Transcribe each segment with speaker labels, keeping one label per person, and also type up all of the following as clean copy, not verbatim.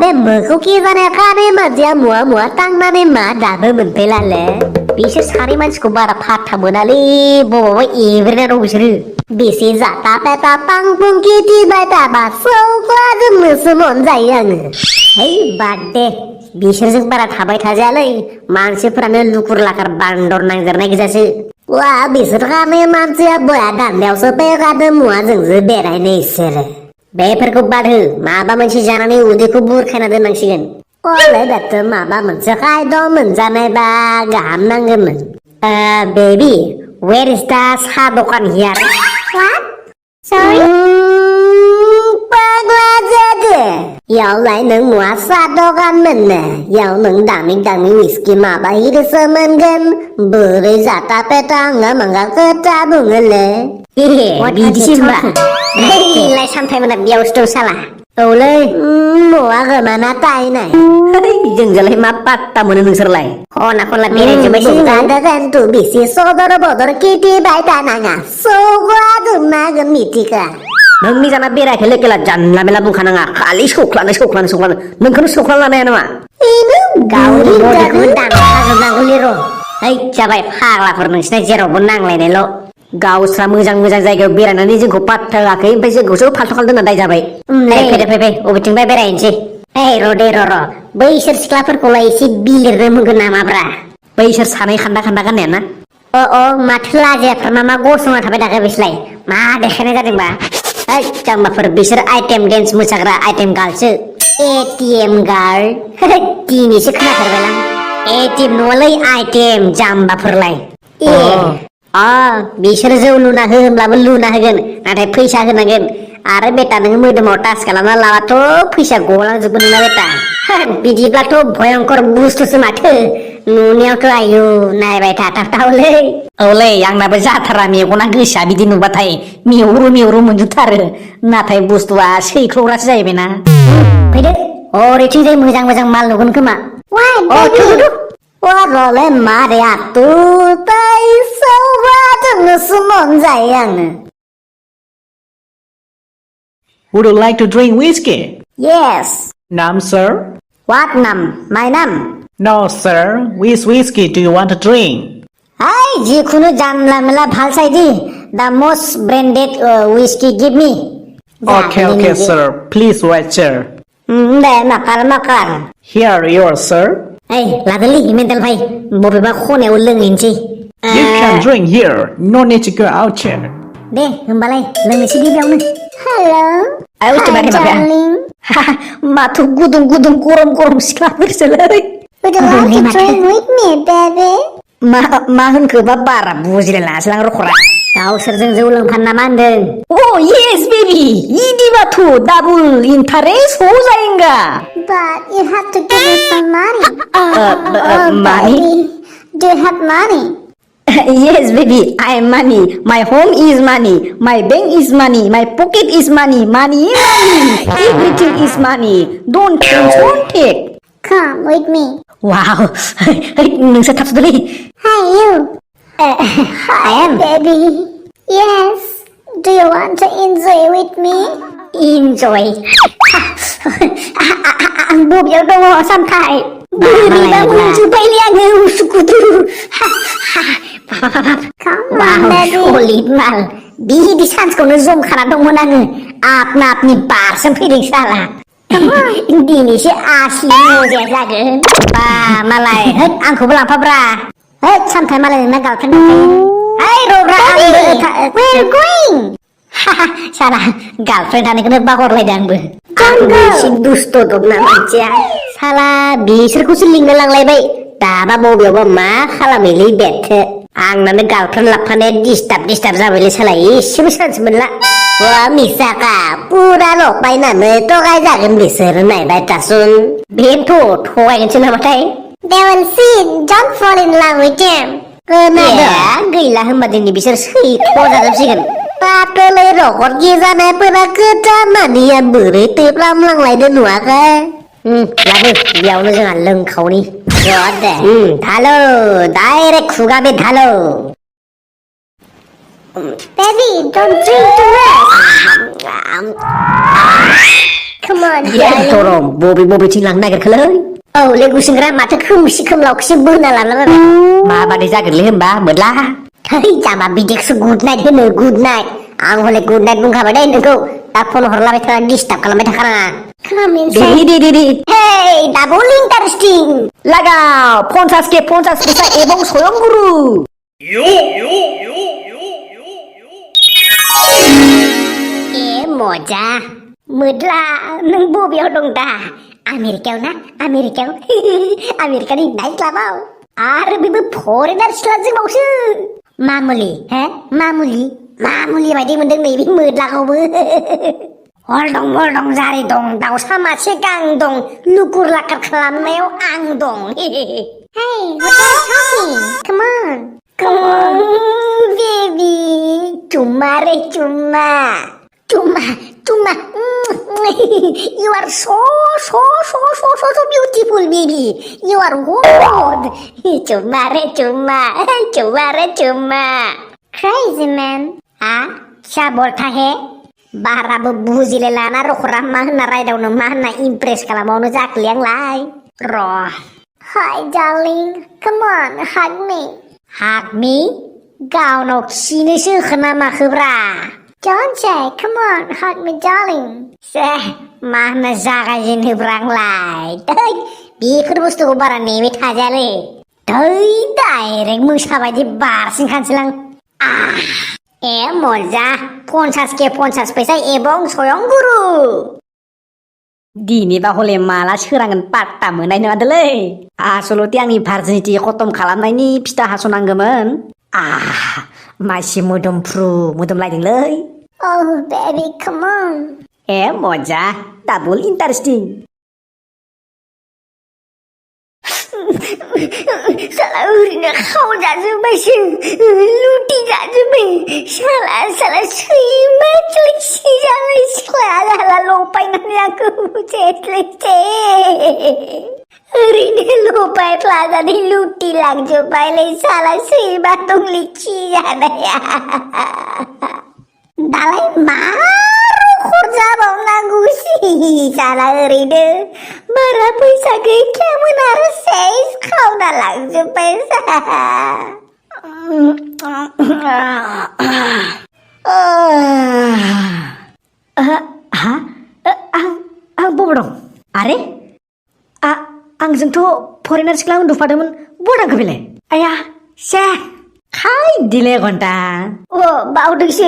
Speaker 1: बे मोखौखि जानाय खानै मानसिया मुवा तांनानै मा दाबो मोनफैलाले बिसोर सानै मानसिखौ बारा फात्ता मोनालै बबावबा एब्रेना दं बिसोरो बेसे जाता पेता पां पुं खेथि बाय थाबा सौख्लाजोंनोसो मोनजायो आङो है बाद दे बिसोरजों बारा थाबाय थाजायालै मानसिफोरानो लुकुर लाखार बान्दर नांदेरनाय गोजासो वा बिसोर खानै मानसिया बया दान्दायावसो फैखादों मुवाजोंसो बेरायनो इसोरो बेफोरखौ बाद हो माबा मोनसे जानानै उदैखौ बुरखायना दोननांसिगोन अले दाथ' माबा मोनसे खायद मोनजानायबा गाहाम नांगौमोन बेबि वेर इज दा साहा दखान हियार What? Sorry? फाग्ला जादो यावलाय नों मुवा साहा दखान मोननो याव नों दामि विस्कि माबा हिरिसो मोनगोन बोरै जाता पेता आंगा मांगा खोथा बुङोलै बिदिसो होनबा लाय सामथाय मोना बेयावसो दं साला औलै मवा गोमाना तायनाय जोंजोंलाय मा पात्ता मोनो नोंसोरलाय खना खनला बेरायजोब्बायसो जोङो तु बिसि सदर बदर खेथि बाय थानाङा सौग्रा दोननागोन मिथिखा नोंनि जाना बेरायखो लेकेला जानला मेला बुंखानाङा खालि सौख्लानो नोंखौनो सौख्लानो लानाया नामा गावनि बडिखौबो दानखाजोबनांगौलै र' ओइ जाबाय फाग्लाफोर नोंसिना जेरावबो नांलायनायल' गावस्रा मोजां जायगायाव बेरायनानै जोंखौ पात्ता होआखै ओमफ्राय जोंखौसो फाल्थु खालामना दोनना दाय जाबाय फै अबेथिंबा बेरायनोसै र' दे र' बैसोर सिख्लाफोरखौलाय एसे बिलिरनो मोनगोन नामाब्रा बैसोर सानै खान्दा गाननाया ना माथो लाजियाफ्रा मा गसंना थाबाय थाखो बिसोरलाय मा देखायनाय जादोंबा ओइ जाम्बाफोर बिसोर आइटेम डेन्स मोसाग्रा आइटेम गार्लसो एटिएम गार्ल दिनैसो खोनाथारबायलां एटिएम नङालै आइटेम जाम्बाफोरलाय बिसोर जौ लुना हो होनब्लाबो लुना होगोन नाथाय फैसा होनांगोन आरो बेटा नों मोदोमाव टाच खालामना लाबाथ' फैसा गलांजोबगोन नोंना बेटा बिदिब्लाथ' भयंकर बुस्थुसो माथो नुनायावथ' आयु नायबाय थाथावथावलै औलै आंनाबो जाथारा मेगना गोसा बिदि नुबाथाय मेवरु मोनजोबथारो नाथाय बुस्थुआ सैख्लग्रासो जाहैबायना फैदो ओरैथिंजाय मोजां माल नुगोन खोमा र'लै मारै आतुरताय सौग्राजोंनोसो मोनजायो आङो
Speaker 2: Would you like to drink whiskey?
Speaker 1: Yes.
Speaker 2: Nam, sir?
Speaker 1: What nam? My nam?
Speaker 2: No, sir. Which whiskey do you want to drink?
Speaker 1: जिखुनु जानला मेला भालसाय दि The most branded whiskey give me.
Speaker 2: Okay, sir. Please wait, sir.
Speaker 1: दे माकार.
Speaker 2: Here you are, sir.
Speaker 1: लादोलै मेन्टेल भाई बबेबा खनायाव लोंहैनोसै
Speaker 2: You can drink here. No need to go out here.
Speaker 1: दे होमबालाय लोंनोसै दे बेयावनो हेल' darling माथो गुदुं गरम सिख्लाफोरसोलै Would you like to drink with me, baby? मा होनखोबा बारा बुजिलायलाङासैलां रखरा गावसोरजों जौ लोंफानो नामा होनदों yes baby इदिबाथ' डाबल इन्टारेस्ट हो जाएगा But you have to give me some money. Money? Do you have money? Yes, baby, I am money. My home is money. My bank is money. My pocket is money. Money. Everything is money. Don't take. Come with me. Wow. Nungsa tapos dali. Hi, you. I am. Baby. Yes. Do you want to enjoy with me? Enjoy. Ang bubyag daw ako Samtai. Bili ba mo jubay liang sukutu. Come on, baby. Ulit mal. Di sans ko na zoom kana dong nang apna apni barsam feeling sala. Hindi ni si asli mo dia jagan. Ba malay. Angko belang pa bra. Samtai malay na galkan. Hai Robra. Where you going? Salah, girlfriend ane kena bakor ledang be. Si dusto dog na mancia. Salah, biserku seling gelang lebay. Taba mau bioba mah kalamili bete. Ang nane girlfriend lapane distab zabeli salah sebesan sebenla. Wah misaka, pura lok bay nane to kai jagan biser nai bay tasun. Bentu, thoai kan cina matai. They will see, don't fall in love with them. Kenapa? Gila hembadin biser sih, kau dalam sih kan. Patolai rokok gizana pernah ketamania beri tip lam lai dan nuaka. Lalu biar jangan leng kau ni. Jodoh. Thalo, direct suga be thalo. Baby, don't drink too much. Come on,
Speaker 3: Yes,
Speaker 1: darling.
Speaker 3: tolong. Bobi cilang naik ke leh.
Speaker 1: Oh, lagu sengra mata kumsi kumlau kesebuna lah lah.
Speaker 3: Ma ba đi ra gần lên ba, mệt la.
Speaker 1: Hei, jama bijak se good night hene good night. Ang hole good night bung kaba deh nengko. Tak phone horla betara disturb kalau betara kana. Come inside.
Speaker 3: Di.
Speaker 1: Hey, double interesting.
Speaker 3: Lagao, ponchas bisa ebong soyong guru.
Speaker 1: Moja. Mudla neng bobiau dong dah. Amerika ni naik lah mau. Are bibu foreigner selagi mau se. Mamuli baik mendeng nih bing mudla kau bu. Hol dong zari dong. Tahu sama segang dong. Lukur lakar kelam neo ang dong. Hey, what are you talking? Come on, baby. Cuma. You are so beautiful, baby. You are good. Cuma. Crazy man. Ah, क्या बोलता है? Bahara bebuzi lelana rokura mahna rai daun mahna impress kalau mau nujak liang lai. Roh. Hi darling, come on, hug me. Hug me? Kau nok sini sih kenapa kebra? Don't say, come on, hug me darling. Mahna zaga jin hebrang lai. Dai, bikur bustu barang ni mit aja le. Direct musabah di bar singkan silang. Moja, ponsas paisa ebong soyong guru.
Speaker 3: Dini ba hole malah serangan patta menai nang adele. Asolo tiang ni virginity khotom खालामनायनि फिथा हासनांगोमोन. Masih mudum lain lei.
Speaker 1: Oh baby, come on.
Speaker 3: Moja, double interesting.
Speaker 1: Salah urina kau dah sebasi, luti dah sebi. Salah sima telisi jalan sekolah lah lupai nanti aku telisi. Urina lupai plaza di luti lang jupai le salah sima tung lici jalan ya. Dalai maru kerja bau nagusi salah urina. Berapa saja kamu naruh seis kau dah langsung pesa.
Speaker 3: Ang bobrong. Are? Ang jengto foreigner sekolah undufadomun bodang kebile. Ayah, syah. Hai dile gonta.
Speaker 1: Oh, bau dengsi.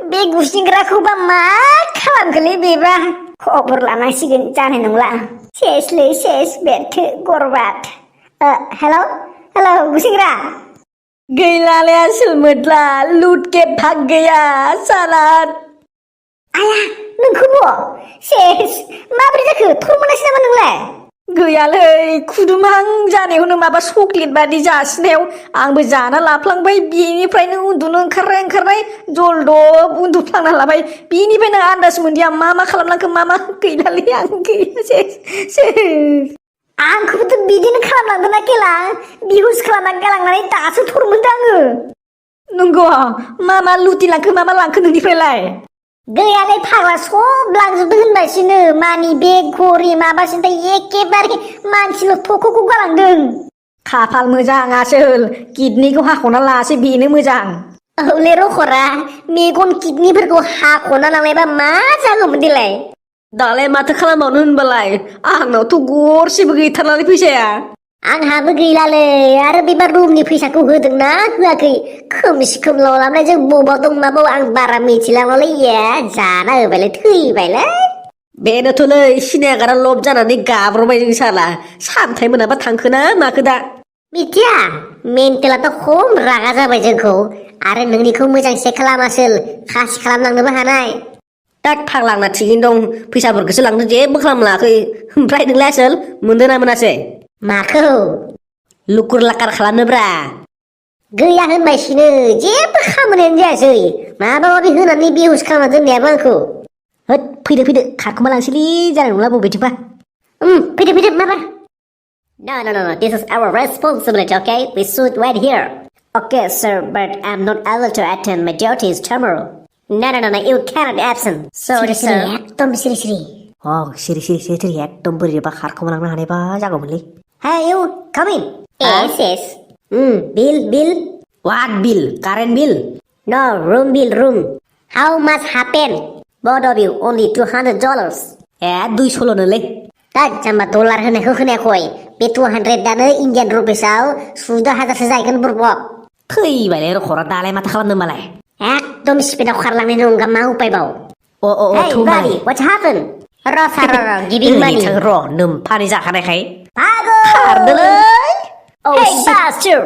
Speaker 1: Begus ningrak kuba mak kalam kali beba. Koper lama sih gencane nungla. Ses bet gorbat. Hello, Gusingra.
Speaker 3: Gila le asil mudla lut ke bhag gaya salat.
Speaker 1: Ayah, nengkubo. Ses, ma berita ke? Turun mana sih nama nungla?
Speaker 3: गैयालै खुदुमां जानायखौनो माबा chocolate बादि जासिनायाव आंबो जाना लाफ्लांबाय बेनिफ्रायनो उन्दुनो ओंखारनाय जलदब उन्दुफ्लांना लाबाय बेनिफ्रायनो आन्दाज मोनदिया मा खालामलांखो मा गैलालै आं गैयासै
Speaker 1: आंखौबोथ' बिदिनो खालामलांदोंना केला बिहुस खालामना गालांनानै दासो थर मोनदों आङो
Speaker 3: नंगौ मा लुटि लांखो मा लांखो नोंनिफ्रायलाय
Speaker 1: गैयालै फाग्ला सब लांजोबदों होनबायसोनो मानि बेग घरि माबासिनथाय एखेबारे मानसिल' थख'खौ गालांदों
Speaker 3: खाफाल मोजां आसोल किडनिखौ हाख'ना लासै बेनो मोजां
Speaker 1: औले रखरा मेगन किडनिफोरखौ हाख'ना लांनायबा मा जागौमोन देलाय
Speaker 3: दालाय माथो खालामबावनो होनबालाय आंनावथ' गरसेबो गैथारनानै फैसाया
Speaker 1: आंहाबो गैलालै आरो बेबा रुमनि फैसाखौ होदोंना होआखै खोमसि खोमलाव लाबनायजों बबाव दं माबाव आं बारा मिथिलांलै जाना होबायलै थैबायलै
Speaker 3: बेनोथ'लै सिनायागारा लब जानानै गाब्रबाय जों साला सामथाय मोनाबा थांखोना माखो दा
Speaker 1: मिथिया मेन्टेलाथ' खम रागा जाबाय जोंखौ आरो नोंनिखौ मोजां चेक खालामासोल खासि खालामलांनोबो हानाय
Speaker 3: दा फाग्लांना थिगैनो दं फैसाफोरखौसो लांनो जेबो खालामलाङाखै ओमफ्राय नोंलाय आसोल मोनदों ना मोनासै
Speaker 1: माखौ
Speaker 3: लुकुर लाकार खालामनोब्रा
Speaker 1: गैया होनबायसिनो जेबो खामानियानो जायासै माबा माबि होनानै बेहुस खालामना दोननायाबो आंखौ
Speaker 3: होद फैदो खारखोमा लांसैलै जानाय नंला बबेथिंबा
Speaker 1: फैदो माबा No, this is our responsibility, okay? We should wait here. Okay, sir, but I'm not able to attend my duties tomorrow. No, you cannot be absent. Sorry, sir. Tom Siri.
Speaker 3: सिरि सिरि सिरि सिरि एकदम बोरैबा खारखोमालांनो हानायबा जागौमोनलै
Speaker 1: Hey, you, come in. Yes, yes. Bill.
Speaker 3: What bill? Current bill?
Speaker 1: No, room bill, room. How much happen? Both of you, only $200.
Speaker 3: 200ल'लै
Speaker 1: Dah, jamba dollar होनायखौ खोनायाखै बे 200 दानो इन्डियान रुपिसाव सुद 1000सो जाहैगोन बुरबक
Speaker 3: थैबायलै रखरा दालाय माथो खालामनो मालाय
Speaker 1: एकदम स्पिडाव खारलांनायनि अनगा मा उपायबाव Hey,
Speaker 3: थौ
Speaker 1: buddy, what's happened? र giving money.
Speaker 3: र नोमफानि जाखानायखाय
Speaker 1: Pago!
Speaker 3: खारदोलै
Speaker 1: Hey, bastard!